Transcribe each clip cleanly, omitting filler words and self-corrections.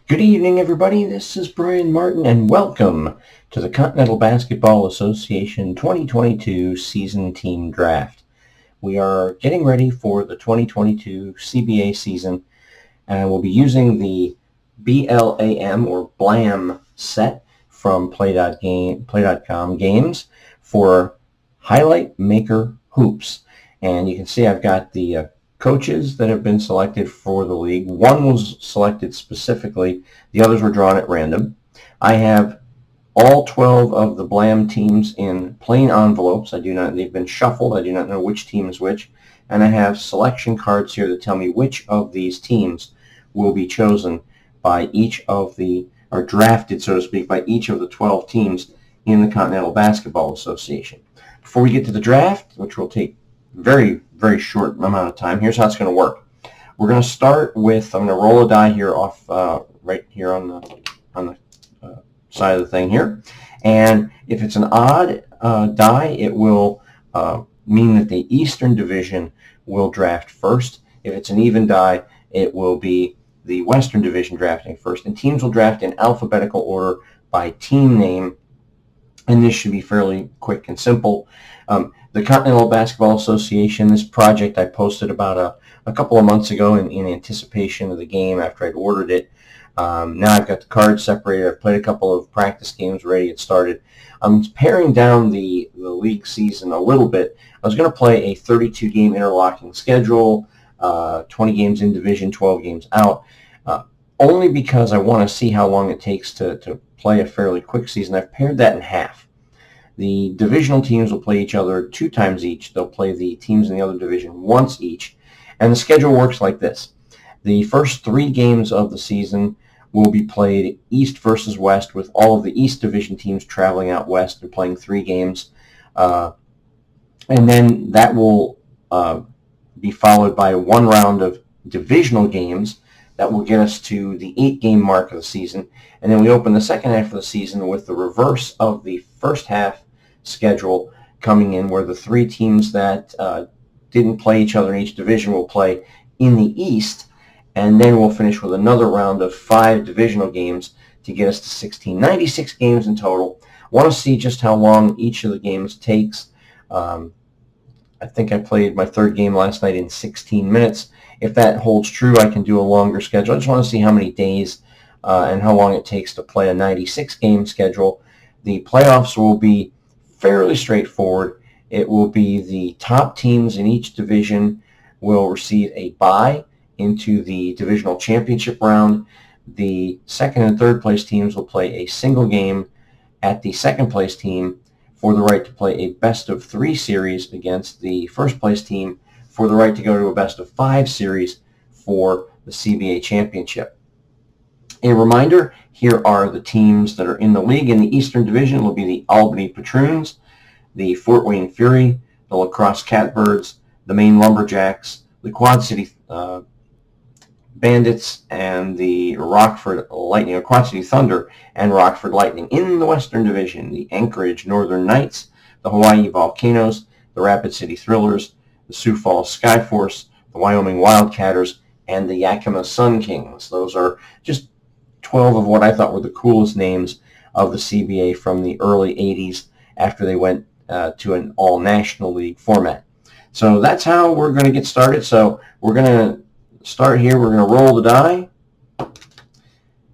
Good evening, everybody. This is Brian Martin, and welcome to the Continental Basketball Association 2022 Season Team Draft. We are getting ready for the 2022 CBA season, and we'll be using the BLAM or BLAM set from Play.com Games for Highlight Maker Hoops. And you can see I've got the coaches that have been selected for the league. One was selected specifically. The others were drawn at random. I have all 12 of the BLAM teams in plain envelopes. They've been shuffled. I do not know which team is which. And I have selection cards here that tell me which of these teams will be chosen by each of or drafted, so to speak, by each of the 12 teams in the Continental Basketball Association. Before we get to the draft, which will take very, very short amount of time, here's how it's going to work. We're going to start with, I'm going to roll a die here off right here on the side of the thing here. And if it's an odd die, it will mean that the Eastern Division will draft first. If it's an even die, it will be the Western Division drafting first. And teams will draft in alphabetical order by team name. And this should be fairly quick and simple. The Continental Basketball Association, this project I posted about a couple of months ago in anticipation of the game after I'd ordered it. Now I've got the cards separated. I've played a couple of practice games ready to get started. I'm paring down the league season a little bit. I was going to play a 32-game interlocking schedule, 20 games in division, 12 games out, only because I want to see how long it takes to play a fairly quick season. I've pared that in half. The divisional teams will play each other 2 times each. They'll play the teams in the other division once each. And the schedule works like this. The first 3 games of the season will be played East versus West, with all of the East Division teams traveling out west and playing 3 games. And then that will be followed by 1 round of divisional games that will get us to the 8-game mark of the season. And then we open the second half of the season with the reverse of the first half schedule coming in, where the 3 teams that didn't play each other in each division will play in the East. And then we'll finish with another round of 5 divisional games to get us to 16. 96 games in total. Want to see just how long each of the games takes. I think I played my 3rd game last night in 16 minutes. If that holds true, I can do a longer schedule. I just want to see how many days and how long it takes to play a 96-game schedule. The playoffs will be fairly straightforward. It will be the top teams in each division will receive a bye into the divisional championship round. The second and third place teams will play a single game at the second place team for the right to play a best of 3 series against the first place team for the right to go to a best of 5 series for the CBA championship. A reminder, here are the teams that are in the league. In the Eastern Division will be the Albany Patroons, the Fort Wayne Fury, the La Crosse Catbirds, the Maine Lumberjacks, the Quad City Bandits, and the Rockford Lightning, or Quad City Thunder and Rockford Lightning. In the Western Division, the Anchorage Northern Knights, the Hawaii Volcanoes, the Rapid City Thrillers, the Sioux Falls Skyforce, the Wyoming Wildcatters, and the Yakima Sun Kings. Those are just 12 of what I thought were the coolest names of the CBA from the early 80s after they went to an all-national league format. So that's how we're going to get started. So we're going to start here. We're going to roll the die.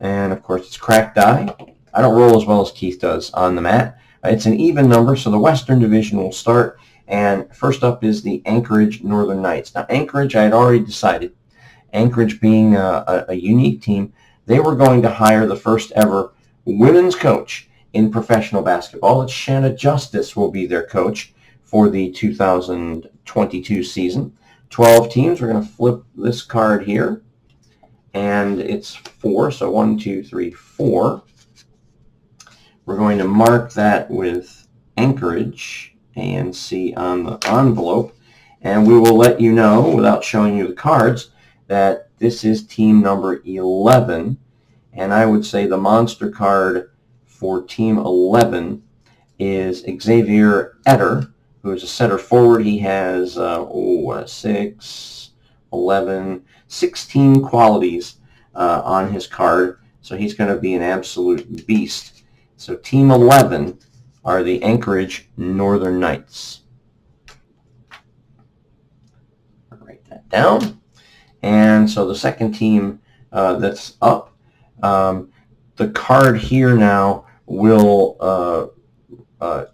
And, of course, it's cracked die. I don't roll as well as Keith does on the mat. It's an even number, so the Western Division will start. And first up is the Anchorage Northern Knights. Now, Anchorage, I had already decided, Anchorage being a unique team, they were going to hire the first ever women's coach in professional basketball. It's Shanna Justice will be their coach for the 2022 season. 12 teams. We're going to flip this card here, and it's 4, so 1, 2, 3, 4. We're going to mark that with Anchorage, ANC on the envelope, and we will let you know, without showing you the cards, that this is team number 11, and I would say the monster card for team 11 is Xavier Etter, who is a center forward. He has 6, 11, 16 qualities on his card. So he's going to be an absolute beast. So Team 11 are the Anchorage Northern Knights. I'll write that down. And so the second team that's up, the card here now will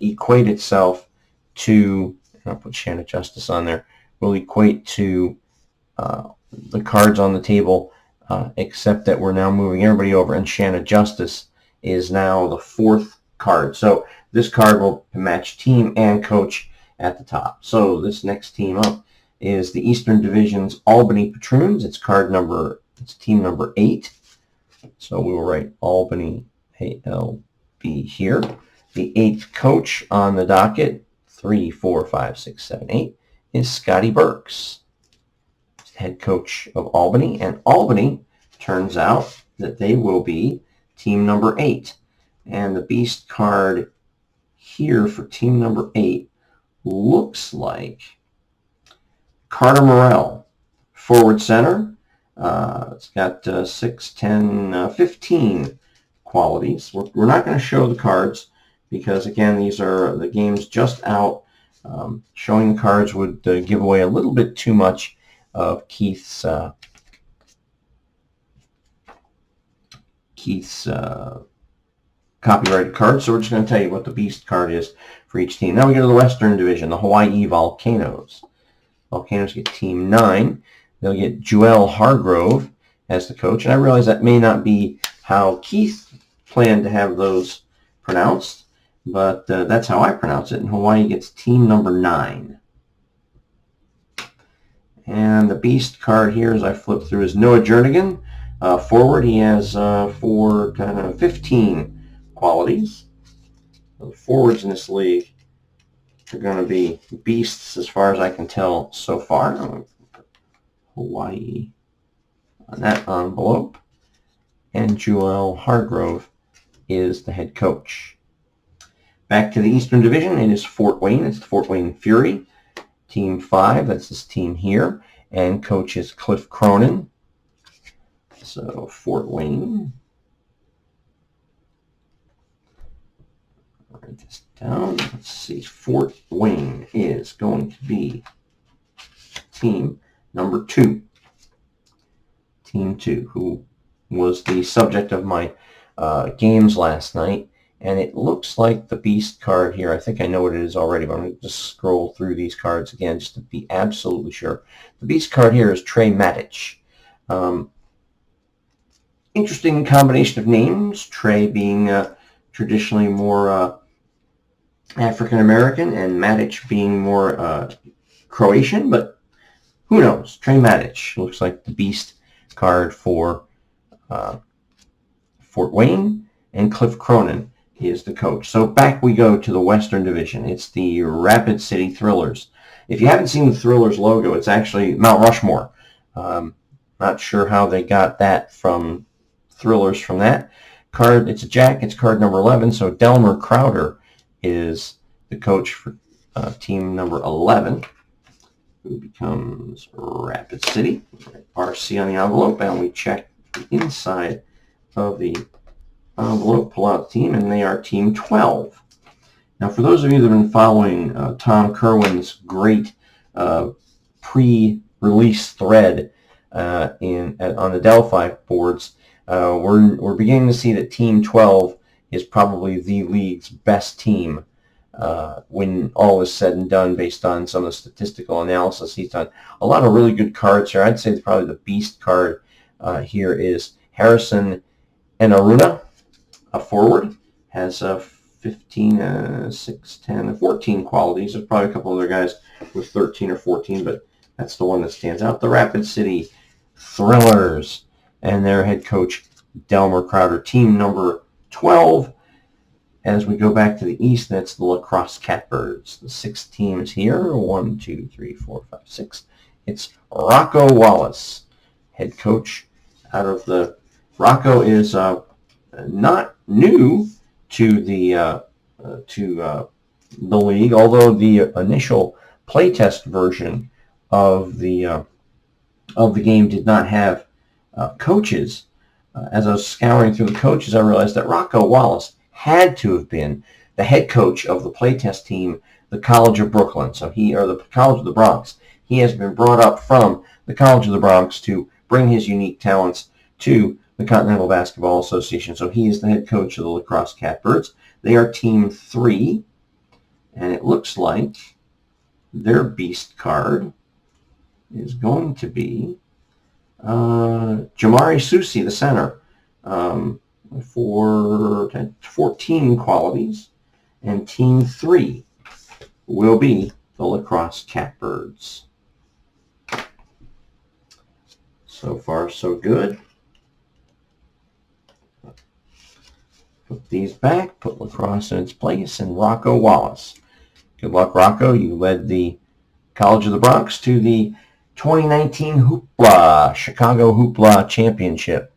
equate itself to, I'll put Shanna Justice on there, will equate to the cards on the table, except that we're now moving everybody over, and Shanna Justice is now the fourth card. So this card will match team and coach at the top. So this next team up is the Eastern Division's Albany Patroons. It's team number 8. So we will write Albany ALB here. The 8th coach on the docket, 3, 4, 5, 6, 7, 8, is Scotty Burks, head coach of Albany. And Albany, turns out that they will be team number 8. And the beast card here for team number 8 looks like Carter Morrell, forward center. It's got 6, 10, 15 qualities. We're not going to show the cards because, again, these are the games just out. Showing the cards would give away a little bit too much of Keith's copyrighted card. So we're just going to tell you what the beast card is for each team. Now we go to the Western Division, the Hawaii Volcanoes. Volcanoes get team 9. They'll get Joelle Hargrove as the coach. And I realize that may not be how Keith planned to have those pronounced, but that's how I pronounce it. And Hawaii gets team number 9. And the beast card here, as I flip through, is Noah Jernigan. Forward, he has 15 qualities. The forwards in this league are going to be beasts as far as I can tell so far. Hawaii on that envelope. And Joelle Hargrove is the head coach. Back to the Eastern Division, it is Fort Wayne. It's the Fort Wayne Fury. Team 5, that's this team here. And coach is Cliff Cronin. So Fort Wayne. Write this down. Let's see. Fort Wayne is going to be team number 2. Team 2, who was the subject of my games last night. And it looks like the beast card here, I think I know what it is already, but I'm going to just scroll through these cards again just to be absolutely sure. The beast card here is Trey Matich. Interesting combination of names, Trey being traditionally more African-American and Matich being more Croatian, but who knows? Trey Matich looks like the beast card for Fort Wayne, and Cliff Cronin is the coach. So back we go to the Western Division. It's the Rapid City Thrillers. If you haven't seen the Thrillers logo, it's actually Mount Rushmore. Not sure how they got that from Thrillers from that card. It's a jack. It's card number 11. So Delmer Crowder is the coach for team number 11, who becomes Rapid City. RC on the envelope, and we check the inside of the envelope, pull out the team, and they are team 12. Now, for those of you that have been following Tom Kerwin's great pre-release thread on the Delphi boards, we're beginning to see that Team 12 is probably the league's best team when all is said and done, based on some of the statistical analysis he's done. A lot of really good cards here. I'd say probably the beast card here is Harrison Enaruna, a forward, has 15, 6, 10, 14 qualities. There's probably a couple other guys with 13 or 14, but that's the one that stands out. The Rapid City Thrillers and their head coach, Delmer Crowder, team number 12. As we go back to the East, that's the Lacrosse Catbirds. The 6 teams here, 1, 2, 3, 4, 5, 6. It's Rocco Wallace, head coach out of the... Rocco is not new to the league, although the initial playtest version of the game did not have coaches. As I was scouring through the coaches, I realized that Rocco Wallace had to have been the head coach of the playtest team, the College of Brooklyn. So the College of the Bronx. He has been brought up from the College of the Bronx to bring his unique talents to the Continental Basketball Association. So he is the head coach of the Lacrosse Catbirds. They are Team 3, and it looks like their beast card is going to be Jamari Susi, the center, for 14 qualities, and Team 3 will be the Lacrosse Catbirds. So far, so good. Put these back, put lacrosse in its place, and Rocco Wallace. Good luck, Rocco. You led the College of the Bronx to the 2019 Chicago Hoopla Championship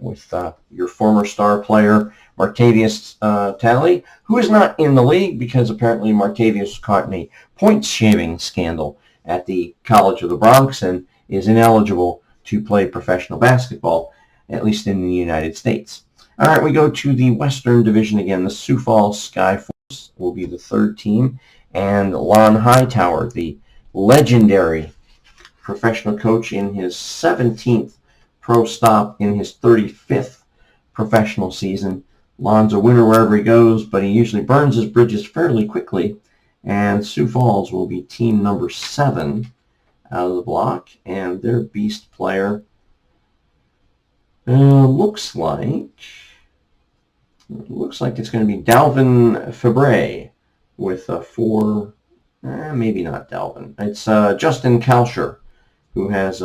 with your former star player, Martavius Talley, who is not in the league because apparently Martavius was caught in a point-shaving scandal at the College of the Bronx and is ineligible to play professional basketball, at least in the United States. All right, we go to the Western Division again. The Sioux Falls Skyforce will be the third team, and Lon Hightower, the legendary professional coach in his 17th pro stop in his 35th professional season. Lon's a winner wherever he goes, but he usually burns his bridges fairly quickly, and Sioux Falls will be team number 7 out of the block, and their beast player looks like it's going to be Dalvin Fabre with 4, maybe not Dalvin. It's Justin Kalsher, who has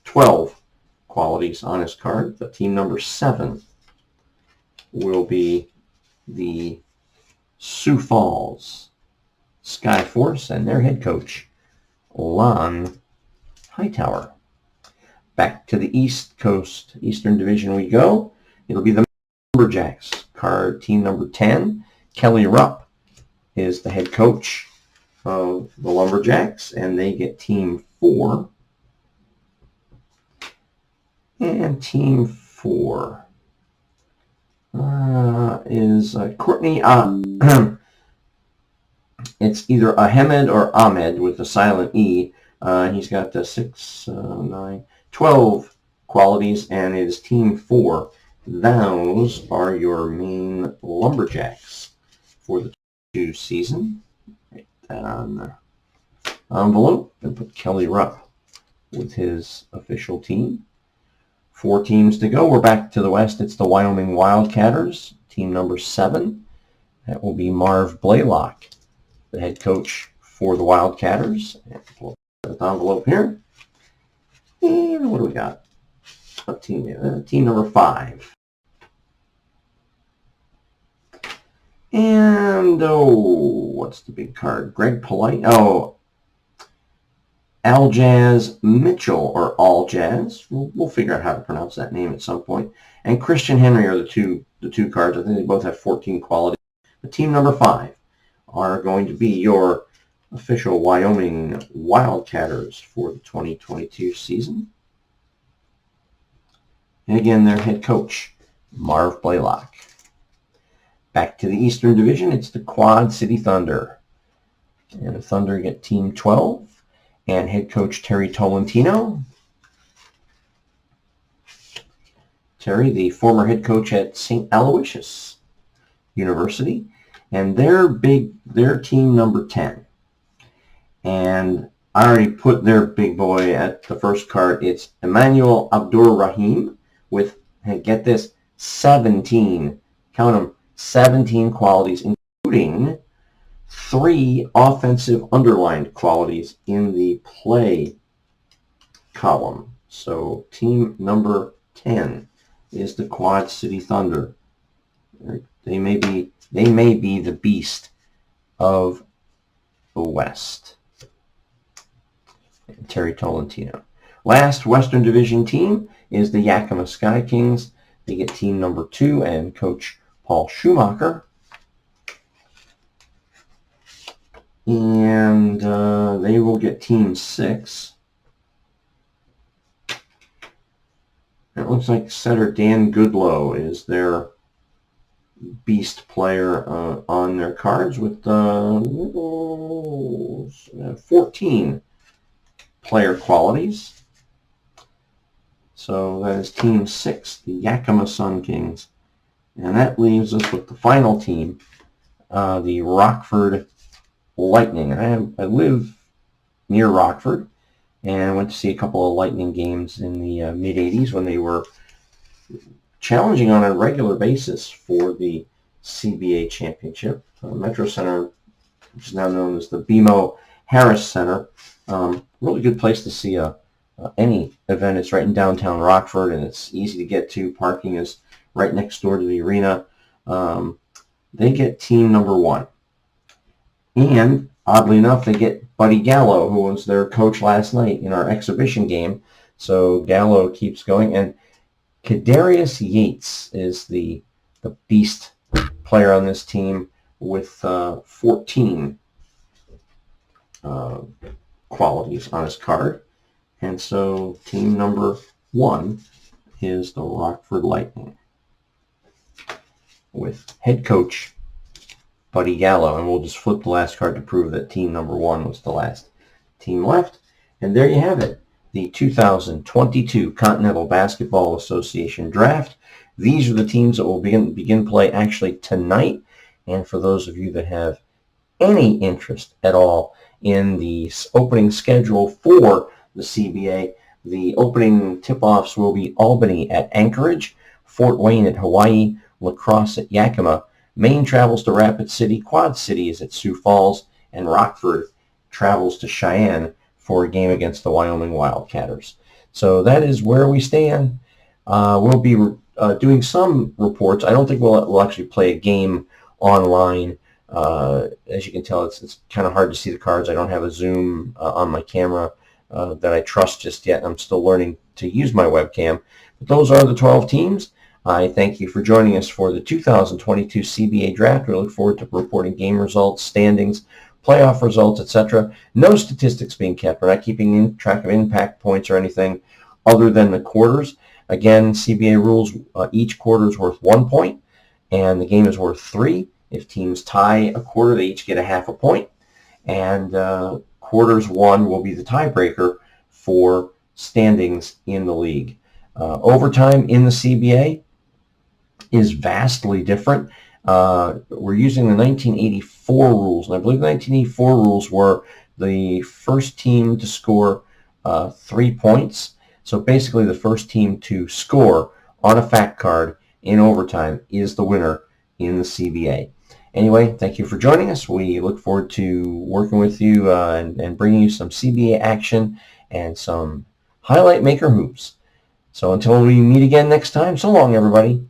12 qualities on his card. The team number 7 will be the Sioux Falls Skyforce and their head coach, Lon Hightower. Back to the East Coast, Eastern Division we go. It'll be the Lumberjacks, card team number 10. Kelly Rupp is the head coach of the Lumberjacks, and they get team 4. And team 4 is Courtney. It's either Ahmed or Ahmed with a silent E. He's got 6, 9, 12 qualities, and it is team 4. Those are your main Lumberjacks for the 2022 season. Write that on the envelope and put Kelly Rupp with his official team. 4 teams to go. We're back to the West. It's the Wyoming Wildcatters, team number 7. That will be Marv Blaylock, the head coach for the Wildcatters. We'll put the envelope here. And what do we got? Team number 5. And, what's the big card? Greg Polite. Aljaz Mitchell, or Aljaz. We'll figure out how to pronounce that name at some point. And Christian Henry are the two cards. I think they both have 14 qualities. The team number 5 are going to be your official Wyoming Wildcatters for the 2022 season. And again, their head coach, Marv Blaylock. Back to the Eastern Division, it's the Quad City Thunder. And the Thunder get team 12 and head coach Terry Tolentino. Terry, the former head coach at St. Aloysius University. And they're team number 10. And I already put their big boy at the first card. It's Emmanuel Abdur-Rahim with, hey, get this, 17, count them, 17 qualities, including 3 offensive underlined qualities in the play column. So team number 10 is the Quad City Thunder. They may be the beast of the West. And Terry Tolentino. Last Western Division team is the Yakima Sky Kings. They get team number 2 and coach Paul Schumacher. And they will get team 6. It looks like setter Dan Goodlow is their beast player on their cards with 14 player qualities. So that is Team 6, the Yakima Sun Kings. And that leaves us with the final team, the Rockford Lightning. I live near Rockford, and I went to see a couple of Lightning games in the mid-'80s when they were challenging on a regular basis for the CBA Championship. Metro Center, which is now known as the BMO Harris Center. Really good place to see any event. It's right in downtown Rockford, and it's easy to get to. Parking is right next door to the arena. They get team number 1. And, oddly enough, they get Buddy Gallo, who was their coach last night in our exhibition game. So Gallo keeps going. And Kadarius Yates is the beast player on this team with 14 qualities on his card. And so team number 1 is the Rockford Lightning with head coach Buddy Gallo. And we'll just flip the last card to prove that team number 1 was the last team left. And there you have it, the 2022 Continental Basketball Association Draft. These are the teams that will begin play actually tonight. And for those of you that have any interest at all in the opening schedule for the CBA, the opening tip-offs will be Albany at Anchorage, Fort Wayne at Hawaii, La Crosse at Yakima, Maine travels to Rapid City, Quad City is at Sioux Falls, and Rockford travels to Cheyenne for a game against the Wyoming Wildcatters. So that is where we stand. We'll be doing some reports. I don't think we'll actually play a game online. As you can tell, it's kind of hard to see the cards. I don't have a zoom on my camera that I trust just yet. I'm still learning to use my webcam. But those are the 12 teams. I thank you for joining us for the 2022 CBA Draft. We look forward to reporting game results, standings, playoff results, etc. No statistics being kept. We're not keeping track of impact points or anything other than the quarters. Again, CBA rules, each quarter is worth 1 point, and the game is worth 3. If teams tie a quarter, they each get a half a point. And quarters 1 will be the tiebreaker for standings in the league. Overtime in the CBA is vastly different. We're using the 1984 rules, and I believe the 1984 rules were the first team to score 3 points. So basically the first team to score on a fact card in overtime is the winner in the CBA. Anyway, thank you for joining us. We look forward to working with you and bringing you some CBA action and some highlight maker hoops. So until we meet again next time, so long everybody.